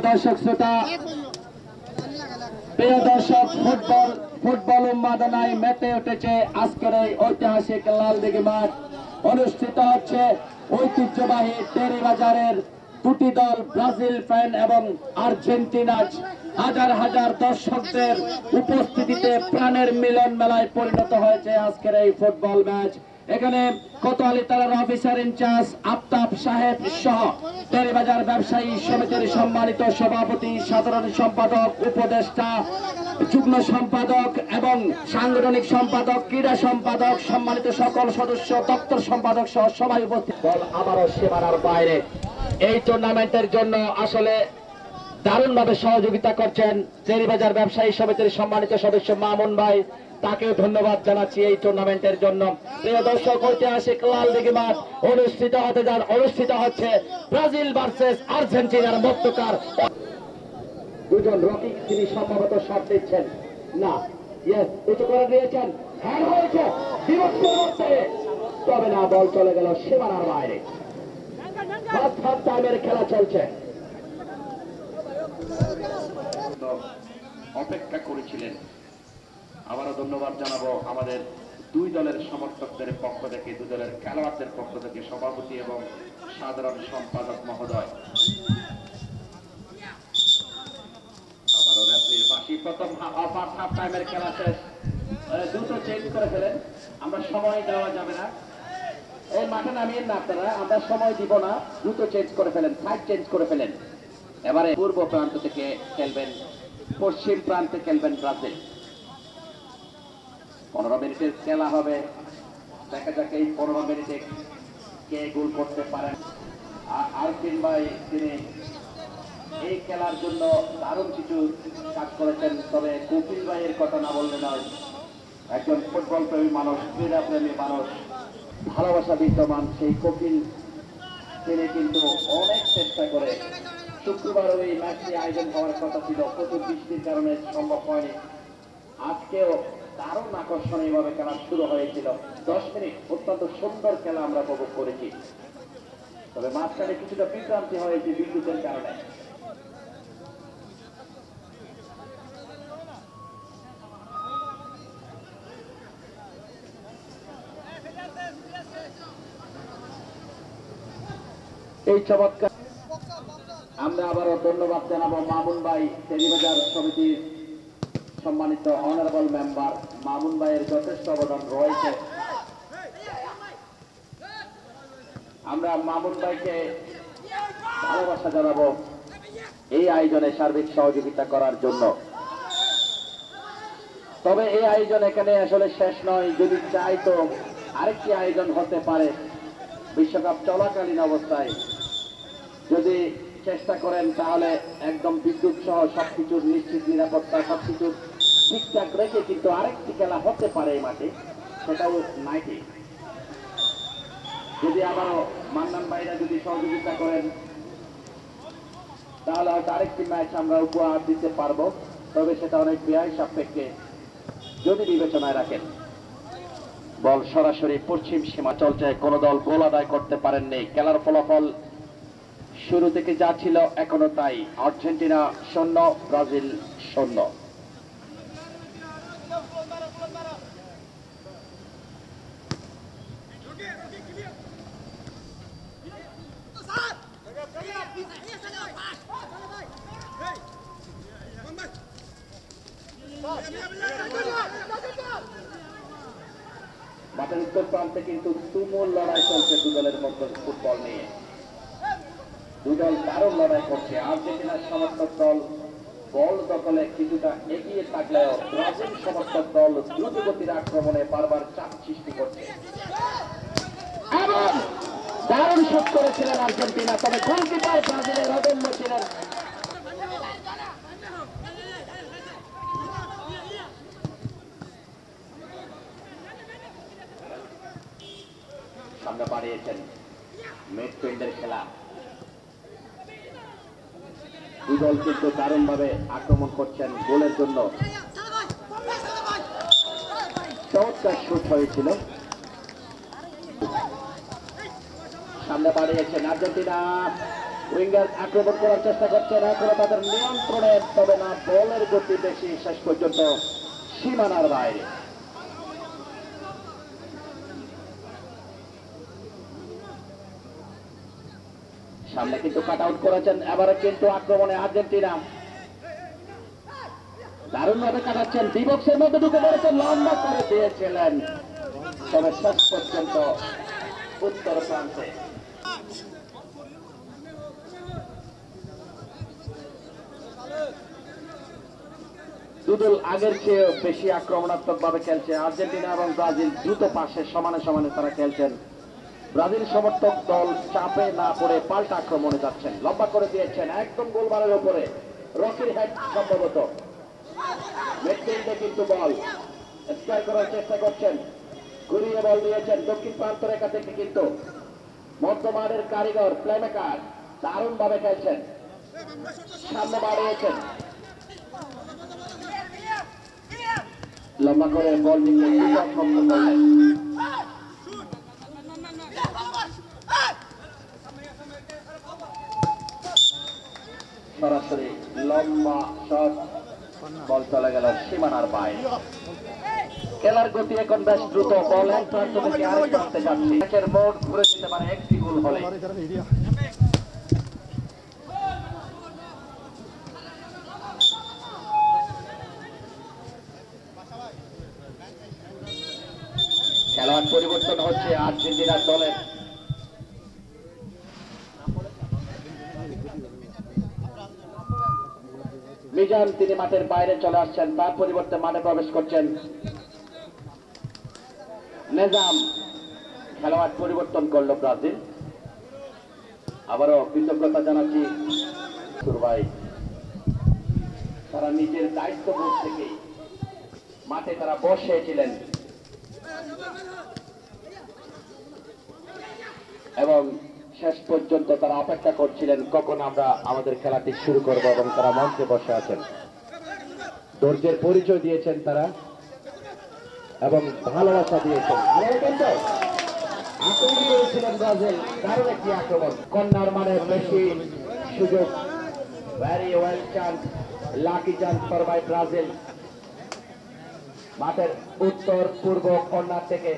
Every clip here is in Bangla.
দর্শক শ্রোতা, প্রিয় দর্শক, ফুটবল উন্মাদনায় মেতে উঠেছে আজকের এই ঐতিহাসিক লালদিঘি মাঠ। অনুষ্ঠিত হচ্ছে ঐতিহ্যবাহী টেরিবাজারের দুটি দল, ব্রাজিল ফ্যান এবং আর্জেন্টিনা। হাজার হাজার দর্শকদের উপস্থিতিতে প্রাণের মিলন মেলায় পরিণত হয়েছে আজকের এই ফুটবল ম্যাচ। এখানে কোতোয়ালি থানার অফিসার ইনচার্জ আফতাব সাহেব সহ টেরিবাজার ব্যবসায়ী সমিতির সম্মানিত সভাপতি, সাধারণ সম্পাদক, উপদেষ্টা, যুগ্ম সম্পাদক এবং সাংগঠনিক সম্পাদক, ক্রীড়া সম্পাদক, সম্মানিত সকল সদস্য, দপ্তর সম্পাদক সহ সবাই উপস্থিত। বল আবারও সীমানার বাইরে। এই টুর্নামেন্টের জন্য আসলে দারুণভাবে সহযোগিতা করছেন টেরিবাজার ব্যবসায়ী সমিতির সম্মানিত সদস্য মামুন ভাই, তাকেও ধন্যবাদ জানাচ্ছি এই টুর্নামেন্টের জন্য। প্রিয় দর্শক, ঐতিহাসিক লালদিঘি মাঠ অনুষ্ঠিত হচ্ছে ব্রাজিল ভার্সেস আর্জেন্টিনার মধ্যকার। দুজন রকিং, তিনি সম্ভবত শট দিচ্ছেন না, ইয়েস উঁচু করে দিয়েছেন, হ্যান্ড হয়েছে, তবে না, বল চলে গেল সীমানার বাইরে। ফার্স্ট হাফ টাইমের খেলা চলছে। অপেক্ষা করেছিলেন। আবারও ধন্যবাদ জানাবো আমাদের দুই দলের সমর্থকদের পক্ষ থেকে, দুই দলের খেলোয়াড়দের পক্ষ থেকে সভাপতি এবং সাধারণ সম্পাদক মহোদয়। আবারও রেফারির বাঁশি। প্রথম হাফ টাইমের খেলা শেষ। দ্রুত চেঞ্জ করে ফেলেন, আমরা সময় দেওয়া যাবে না, এই মাঠে নামিয়ে না আপনারা, আমরা সময় দিব না, দ্রুত চেঞ্জ করে ফেলেন, সাইড চেঞ্জ করে ফেলেন। এবারে পূর্ব প্রান্ত থেকে খেলবেন, পশ্চিম প্রান্তে খেলবেন ব্রাজিল। 15 মিনিটের খেলা হবে, দেখা যাক এই 15 মিনিটে কে গোল করতে পারেন। আরফিন ভাই, তিনি এই খেলার জন্য দারুণ কিছু কাজ করেছেন, তবে কপিল ভাইয়ের কথা না বললে নয়। একজন ফুটবল প্রেমী মানুষ, ক্রীড়া প্রেমী মানুষ, ভালোবাসা বিদ্যমান সেই কপিল, তিনি কিন্তু অনেক চেষ্টা করে। শুক্রবার ওই ম্যাচটি আয়োজন হওয়ার কথা ছিল, প্রচুর বৃষ্টির কারণে সম্ভব হয়নি। আজকেও দারুণ আকর্ষণীয় ভাবে খেলা শুরু হয়েছিল। 10 মিনিট অত্যন্ত সুন্দর খেলা আমরা উপভোগ করেছি, তবে মাঝখানে কিছুটা বিভ্রান্তি হয়েছে বিদ্যুতের কারণে। এই চমৎকার, আমরা আবারও ধন্যবাদ জানাবো মামুন ভাই, টেরিবাজার সমিতির সম্মানিত অনারেবল মেম্বার মামুন ভাইয়ের যথেষ্ট অবদান রয়েছে। আমরা মামুন ভাইকে ভালোবাসা জানাবো এই আয়োজনে সার্বিক সহযোগিতা করার জন্য। তবে এই আয়োজন এখানে আসলে শেষ নয়, যদি চাই তো আরেকটি আয়োজন হতে পারে বিশ্বকাপ চলাকালীন অবস্থায়। যদি চেষ্টা করেন তাহলে একদম বিদ্যুৎ সহ সবকিছুর নিশ্চিত নিরাপত্তা সবকিছু ঠিকঠাক রেখে কিন্তু আরেকটি খেলা হতে পারে এই মাঠে, সেটাও নাইটি। যদি আবারও মান্নান ভাইরা যদি সহযোগিতা করেন তাহলে হয়তো আরেকটি ম্যাচ আমরা উপহার দিতে পারবো, তবে সেটা অনেক ব্যয় সাপেক্ষে যদি বিবেচনায় রাখেন। বল সরাসরি পশ্চিম সীমা চলছে, কোন দল গোল আদায় করতে পারেননি। খেলার ফলাফল শুরু থেকে যা ছিল এখনো তাই, আর্জেন্টিনা 0, ব্রাজিল 0। মাঠের উত্তর প্রান্তে কিন্তু তুমুল লড়াই চলছে দু দলের মধ্যে ফুটবল নিয়ে। দুদল দারুণ লড়াই করছে। আর্জেন্টিনার সমর্থক দল বল দখলে কিছুটা এগিয়ে থাকলেও ব্রাজিল সমর্থক দল দ্রুতগতির আক্রমণে বারবার চাপ সৃষ্টি করছে। এবং দারুণ শট করেছিলেন আর্জেন্টিনা, তবে গোলকিপার ব্রাজিলের অদম্য ছিলেন। সামনে বাড়িয়েছেন মিডফিল্ডের খেলা। দুই দল কিন্তু দারুণ ভাবে আক্রমণ করছেন গোলের জন্য। চমৎকার শুট হয়েছিল। সামনে বাড়িয়েছেন আর্জেন্টিনা, উইঙ্গার আক্রমণ করার চেষ্টা করছেন, এখনো তাদের নিয়ন্ত্রণে, তবে না বলের গতি বেশি, শেষ পর্যন্ত সীমানার বাইরে। সামনে কিন্তু কাট আউট করেছেন, এবারে কিন্তু আক্রমণে আর্জেন্টিনা দারুণ ভাবে কাটাচ্ছেন, বিবক্সের মধ্যে ঢুকে পড়েছেন, লম্বা করে দিয়েছিলেন, তবে শেষ পর্যন্ত উত্তর প্রান্তে। দুদল আগের চেয়ে বেশি আক্রমণাত্মক ভাবে খেলছে। আর্জেন্টিনা এবং ব্রাজিল দ্রুত পাশে সমানে সমানে তারা খেলছেন। ব্রাজিল সমর্থক দল চাপে না পড়ে পাল্টা আক্রমণে যাচ্ছেন, লম্বা করে দিয়েছেন একদম গোলবারের উপরে, রকির হেড সম্ভবত, মিডফিল্ডে কিন্তু বল স্কয়ার করার চেষ্টা করছেন, ঘুরিয়ে বল দিয়েছেন দক্ষিণ প্রান্ত রেখা থেকে, কিন্তু মধ্যমাঠের কারিগর প্লেমেকার দারুণ ভাবে খেলছেন, সামনে বাড়িয়েছেন, লম্বা করে বল সরাসরি লম্বা শট, বল চলে গেল সীমানার বাইরে। খেলার গতি এখন বেশ দ্রুত, বল এক প্রান্ত থেকে আরেক প্রান্তে যাচ্ছে, একের মোড় ঘুরে যেতে পারে একটি গোল হলে। খেলোয়াড় পরিবর্তন হচ্ছে আর্জেন্টিনার দলের। মিজান তিনি মাঠের বাইরে চলে আসছেন, তার পরিবর্তে মাঠে প্রবেশ করছেন নিজাম। খেলোয়াড় পরিবর্তন করলো ব্রাজিল। আবারও কৃতজ্ঞতা জানাচ্ছি ভাই, তারা নিজের দায়িত্ববোধ থেকে মাঠে তারা বসেছিলেন এবং শেষ পর্যন্ত তারা অপেক্ষা করছিলেন কখন আমরা আমাদের খেলাটি শুরু করব, এবং তারা মঞ্চে বসে আছেন, ধৈর্যের পরিচয় দিয়েছেন তারা এবং ভালোবাসা দিয়েছেন। আক্রমণ করেছিলেন ব্রাজিল, দারুণ একটি আক্রমণ, কর্নার মানে বেশি সুযোগ, very well chance, lucky chance for by Brazil. মাঠের উত্তর পূর্ব কর্নার থেকে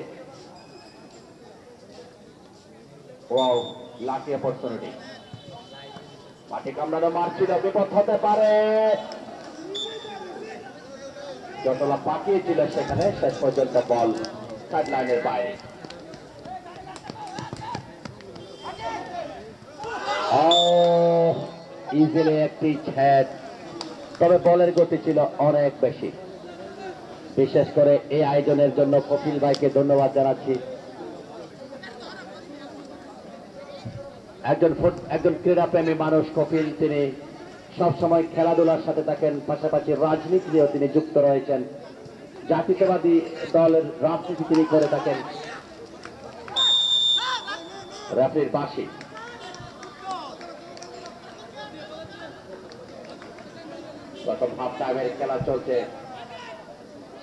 ওয়াও, লাকি অপরচুনিটি, মাঠে কামড়ানো মারছিল, বিপদ হতে পারে, যতলা পাঠিয়েছিল সেখানে, শেষ পর্যন্ত বল সাইড লাইনের বাইরে। ইজিলি একটি হেড, তবে বলের গতি ছিল অনেক বেশি। বিশেষ করে এই আয়োজনের জন্য কপিল ভাইকে ধন্যবাদ জানাচ্ছি। একজন ক্রীড়াপ্রেমী মানুষ কপিল, তিনি সবসময় খেলাধুলার সাথে থাকেন, পাশাপাশি রাজনীতিতেও তিনি যুক্ত রয়েছেন, জাতীয়তাবাদী দলের রাজনীতি তিনি করে থাকেন। রেফারির বাঁশি, প্রথম হাফ টাইমের খেলা চলছে,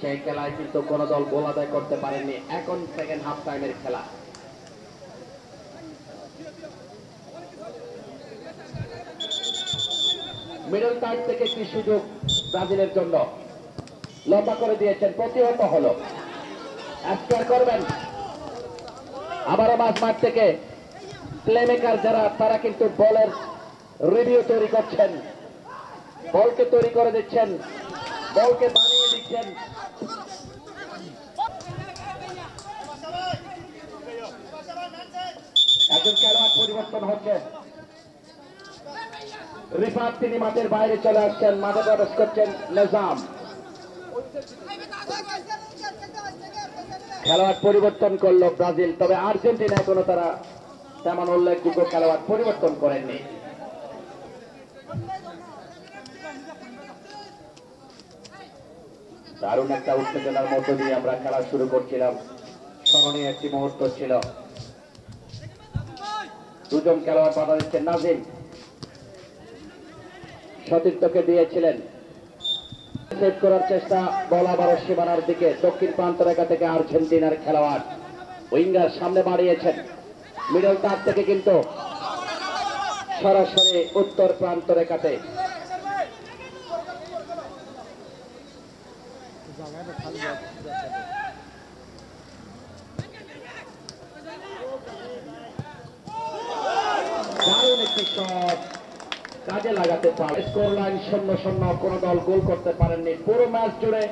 সেই খেলায় কিন্তু কোন দল গোল আদায় করতে পারেননি। এখন সেকেন্ড হাফ টাইমের খেলা। মিডল টাইম থেকে একটি সুযোগ ব্রাজিলের জন্য, লম্বা করে দিয়েছেন, প্রতিহত হলো, স্কয়ার করবেন। আবারও মাঝ মাঠ থেকে প্লেমেকার যারা, তারা কিন্তু বলের রিভিউ তৈরি করছেন, বলকে তৈরি করে দিচ্ছেন, বলকে বানিয়ে দিচ্ছেন। একজন খেলোয়াড় পরিবর্তন হচ্ছে, রিফাত তিনি মাঠের বাইরে চলে আসছেন, মাঠে প্রবেশ করছেন নিজাম। খেলোয়াড় পরিবর্তন করলো ব্রাজিল, তবে আর্জেন্টিনা এখনো তারা তেমন উল্লেখযোগ্য খেলোয়াড় পরিবর্তন করেননি। দারুণ একটা উত্তেজনার মধ্য দিয়ে আমরা খেলা শুরু করছিলাম, স্মরণীয় একটি মুহূর্ত ছিল। দুজন খেলোয়াড় বাধা দিচ্ছেন, নাজিম সতীর্থকে দিয়েছিলেন, সেভ করার চেষ্টা, বল আবারও সীমানার দিকে। দক্ষিণ প্রান্ত রেখা থেকে আর্জেন্টিনার খেলোয়াড় উইঙ্গার সামনে বাড়িয়েছেন, মিডল তার থেকে কিন্তু সরাসরি উত্তর প্রান্ত রেখাতে। দারুণ একটি শট কাজে লাগাতে পারে। স্কোর লাইন 0-0, কোন দল গোল করতে পারেননি। পুরো ম্যাচ জুড়ে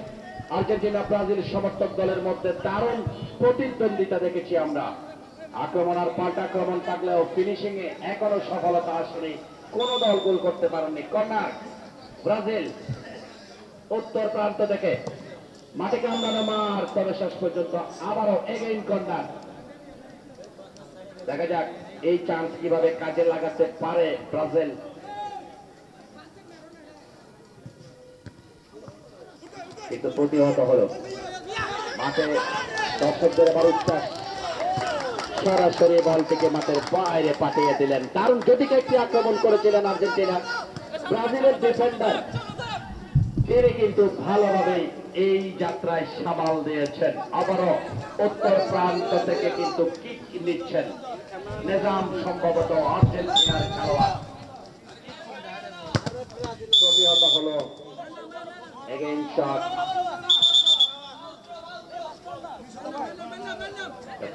আর্জেন্টিনা ব্রাজিল সমর্থক দলের মধ্যে দারুণ প্রতিদ্বন্দ্বিতা দেখেছি আমরা। আক্রমণ আর পাল্টা আক্রমণ থাকলেও ফিনিশিং এ এখনো সফলতা আসেনি, কোন দল গোল করতে পারেননি। কর্নার ব্রাজিল উত্তর প্রান্ত থেকে মাঠে কামড়ানো মার, তবে শেষ পর্যন্ত আবারও এগেইন কর্নার। দেখা যাক এই চান্স কিভাবে কাজে লাগাতে পারে ব্রাজিল। কিন্তু প্রতিহত হলো মাঠে দর্শকদের আবার উচ্ছ্বাস, সরাসরি বলটিকে মাঠের বাইরে পাঠিয়ে দিলেন। দারুণ গতিকে একটি আক্রমণ করেছিলেন আর্জেন্টিনা। ব্রাজিলের ডিফেন্ডার তিনি কিন্তু ভালোভাবে এই যাত্রায় সামাল দিয়েছেন। আবারও উত্তর প্রান্ত থেকে কিন্তু কিক নিচ্ছেন নিজাম, সম্ভবত আর্জেন্টিনার খেলোয়াড়। প্রতিহত হলো এগেইন শট,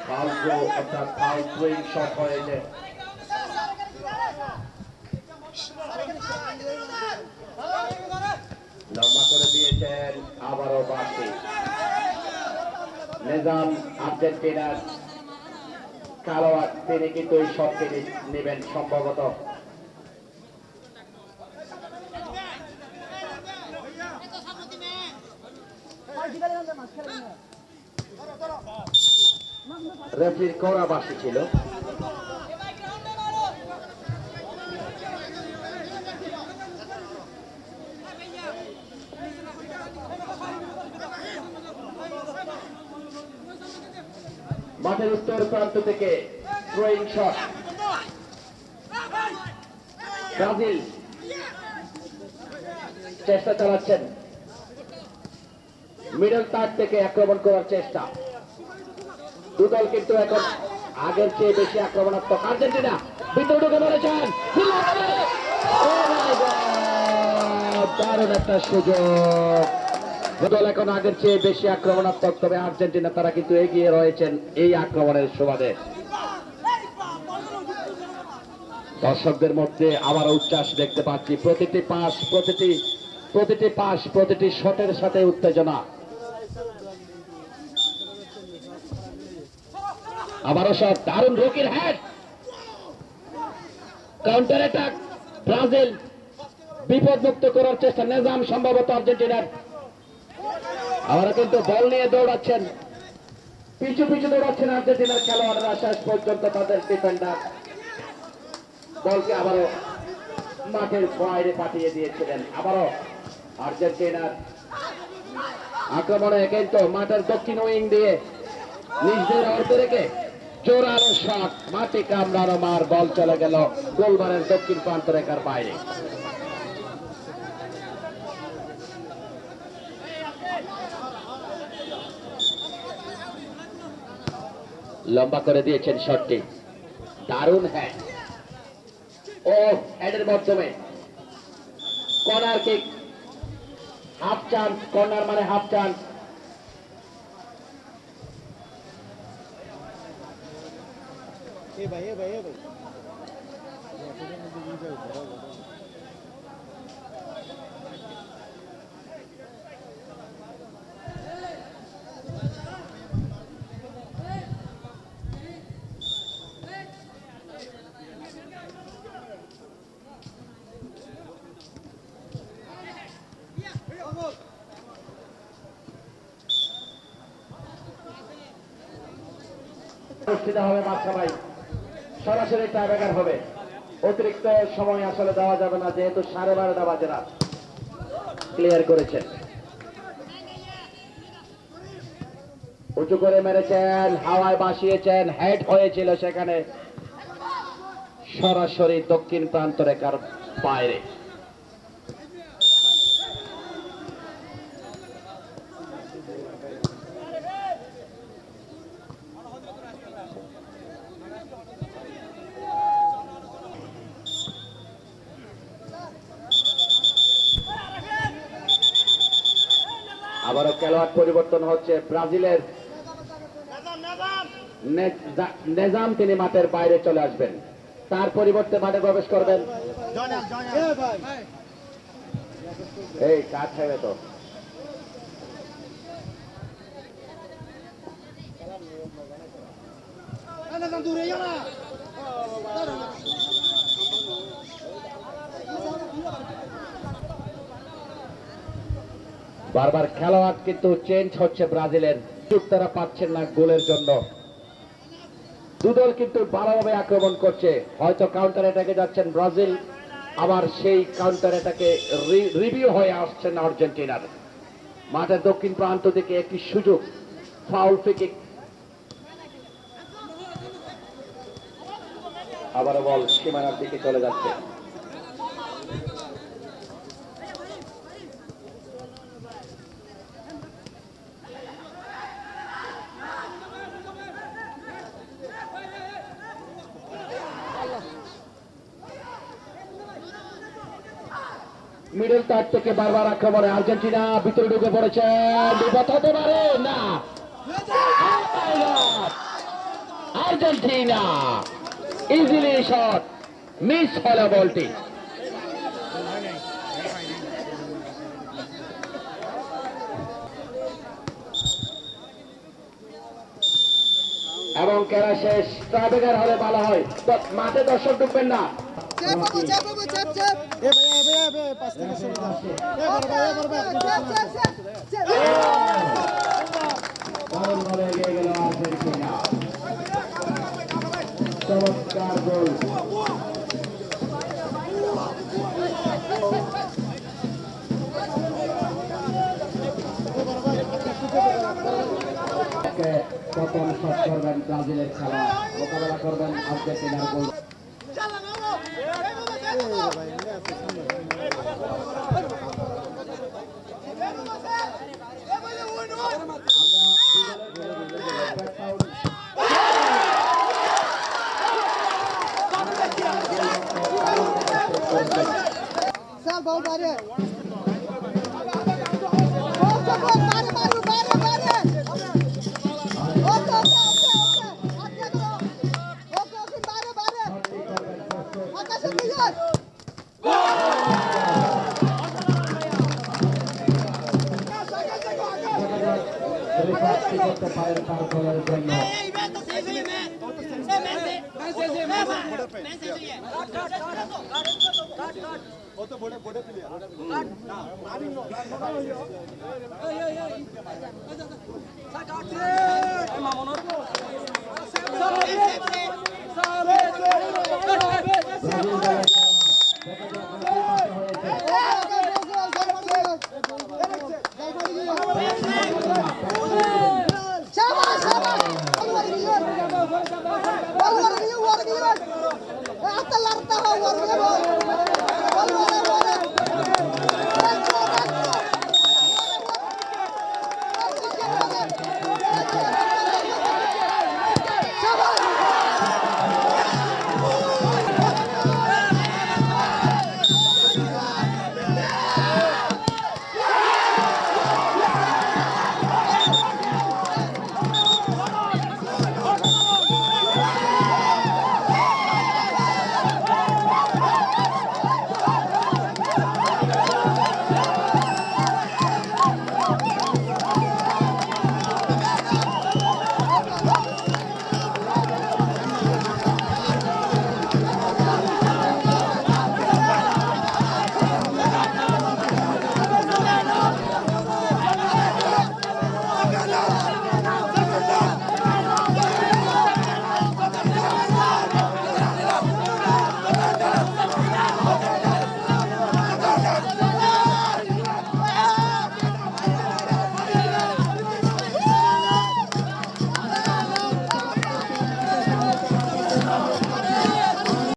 ফাউল থ্রো অর্থাৎ ফাউল থ্রোয়িং শট হয়েছে। লম্বা করে দিয়েছেন, আবারও বাড়তি। নিজাম আর্জেন্টিনার খেলোয়াড়, তিনি কিন্তু এই শটটি নেবেন সম্ভবত। রেফারির কড়া বাঁশি ছিল। মাঠের উত্তর প্রান্ত থেকে থ্রোয়িং শট, ব্রাজিল চেষ্টা চালাচ্ছেন মিডল তার থেকে আক্রমণ করার চেষ্টা। দুদল কিন্তু এখন আগের চেয়ে বেশি আক্রমণাত্মক। আর্জেন্টিনা ভিতরে ঢুকে পড়েছেন, দারুণ একটা সুযোগ। দুদল এখন আগের চেয়ে বেশি আক্রমণাত্মক, তবে আর্জেন্টিনা তারা কিন্তু এগিয়ে রয়েছেন এই আক্রমণের সুবাদে। দর্শকদের মধ্যে আবার উচ্ছ্বাস দেখতে পাচ্ছি। প্রতিটি পাস, প্রতিটি শটের সাথে উত্তেজনা। আবারও শট, দারুণ রকির হেড, কাউন্টার অ্যাটাক। ব্রাজিল বিপদমুক্ত করার চেষ্টা, নিজাম সম্ভবত আর্জেন্টিনার। আবারও কিন্তু বল নিয়ে দৌড়াচ্ছেন, পিছু দৌড়াচ্ছেন আর্জেন্টিনার খেলোয়াড়রা। শেষ পর্যন্ত তাদের ডিফেন্ডার বলকে আবারও মাঠের বাইরে পাঠিয়ে দিয়েছিলেন। আবারও আর্জেন্টিনার আক্রমণে কিন্তু মাঠের দক্ষিণ উইং দিয়ে নিজের অর্ধে রেখে জোরালো শট, মাটি কামড়ানো মার, বল চলে গেল গোলবারের দক্ষিণ প্রান্ত রেখার বাইরে। লম্বা করে দিয়েছেন শটটি, দারুণ হ্যান্ড ও হেডের মাধ্যমে corner kick. Half chance, corner মানে হাফ চান্স। অনুষ্ঠিত হবে মাঝখানে, সরাসরি টাইব্রেকার হবে। অতিরিক্ত সময় আসলে দেওয়া যাবে না, যেহেতু 12:30 বাজে রাত। ক্লিয়ার করেছেন, উঁচু করে মেরেছেন, হাওয়ায় বাসিয়েছেন, হেড হয়েছিল সেখানে সরাসরি দক্ষিণ প্রান্ত রেখার বাইরে। আবারও খেলোয়াড় পরিবর্তন হচ্ছে ব্রাজিলের নেজাম, তিনি মাঠের বাইরে চলে আসবেন, তার পরিবর্তে মাঠে প্রবেশ করবেন এই কাজ খাবে তো বারবার খেলোয়াড় কিন্তু চেঞ্জ হচ্ছে ব্রাজিলের, তারা পাচ্ছেন না গোলের জন্য। দুদল কিন্তু ভালোভাবে আক্রমণ করছে, হয়তো কাউন্টার অ্যাটাকে যাচ্ছেন ব্রাজিল, আবার সেই কাউন্টার অ্যাটাকে রিভিউ হয়ে আসছেন আর্জেন্টিনার। মাঠের দক্ষিণ প্রান্ত থেকে একটি সুযোগ, ফাউল ফ্রি কিক, আবারও বল সীমানার দিকে চলে যাচ্ছে। মিডল তার থেকে বারবার আক্রমণে আর্জেন্টিনা, ভিতরে ঢুকে পড়েছে, বিপদ হতে পারে না, আর্জেন্টিনা ইজিলি শট মিস হলো বলটি। এবং খেলা শেষ, ট্রাইব্রেকার হলে ভালো হয়, মাঠে দর্শক ঢুকবেন না। চমৎকার গোল। প্রথম শট করবেন ব্রাজিলের খেলা, মোকাবেলা করবেন আর্জেন্টিনার গোল। করতে পারেন তার দলের জন্য।